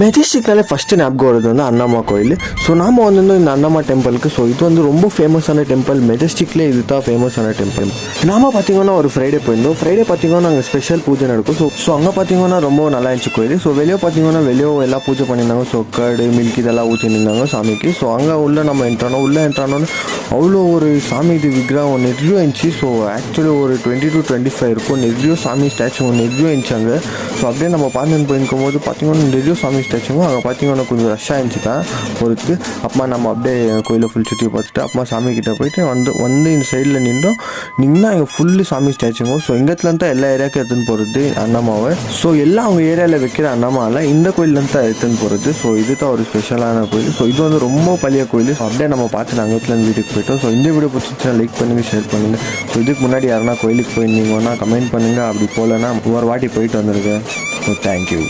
மெஜஸ்டிக்னாலே first ஞாபகம் வருது வந்து அண்ணாமா கோயில். ஸோ நாம் வந்து இந்த அண்ணாமா டெம்பிளுக்கு, ஸோ இது வந்து ரொம்ப ஃபேமஸான டெம்பிள். மெஜஸ்டிக்லேயே இது தான் ஃபேமஸான டெம்பிள். நாம் பார்த்தீங்கன்னா ஒரு ஃப்ரைடே போயிருந்தோம். ஃப்ரைடே பார்த்தீங்கன்னா அங்கே ஸ்பெஷல் பூஜை நடக்கும். ஸோ அங்கே பார்த்தீங்கன்னா ரொம்ப நல்லா இருந்துச்சு கோயில். ஸோ வெளியே பார்த்தீங்கன்னா வெளியே எல்லாம் பூஜை பண்ணியிருந்தாங்க. ஸோ கர்டு மில்க் இதெல்லாம் ஊற்றிருந்தாங்க சாமிக்கு. ஸோ அங்கே உள்ளே நம்ம உள்ளே என்ட்ரானோன்னு அவ்வளோ ஒரு சாமி இது விக்கிரகம் நிறைய இருந்துச்சு. ஸோ ஆக்சுவலி ஒரு 20 to 25 இருக்கும். நிறைய சாமி ஸ்டாச்சு நிறைய இருந்துச்சு அங்கே. ஸோ அப்படியே நம்ம பார்த்துன்னு போயிருக்கும் போது பார்த்தீங்கன்னா நிறைய சாமி ஸ்டாச்சுங்க அங்கே பார்த்தீங்கன்னா கொஞ்சம் ரஷ்ஷாக இருந்துச்சு தான் ஒருக்கு. அப்புறமா நம்ம அப்படியே கோயிலை ஃபுல் சுற்றி பார்த்துட்டு அப்புறமா சாமி கிட்டே போயிட்டு வந்து இந்த சைடில் நின்றோம். நின்னா இங்கே ஃபுல்லு சாமி ஸ்டாச்சுங்க. ஸோ எங்கத்துலேருந்து தான் எல்லா ஏரியாவுக்கும் எடுத்துன்னு போகிறது அண்ணாமாவை. ஸோ எல்லாம் அவங்க ஏரியாவில் வைக்கிற அண்ணாமாவில் இந்த கோயிலேருந்து தான் எடுத்துன்னு போகிறது. ஸோ இது தான் ஒரு ஸ்பெஷலான கோயில். ஸோ இது வந்து ரொம்ப பழைய கோயில். ஸோ அப்படியே நம்ம பார்த்து நாங்கள் வீட்டிலேருந்து வீட்டுக்கு போயிட்டோம். ஸோ இந்த வீடியோ பிடிச்சிச்சுன்னா லைக் பண்ணுங்கள், ஷேர் பண்ணுங்கள். ஸோ இதுக்கு முன்னாடி யாருன்னா கோயிலுக்கு போயிருந்தீங்கன்னா கமெண்ட் பண்ணுங்கள். அப்படி போகலன்னா ஒரு வாட்டி போயிட்டு வந்துருங்க. So thank you.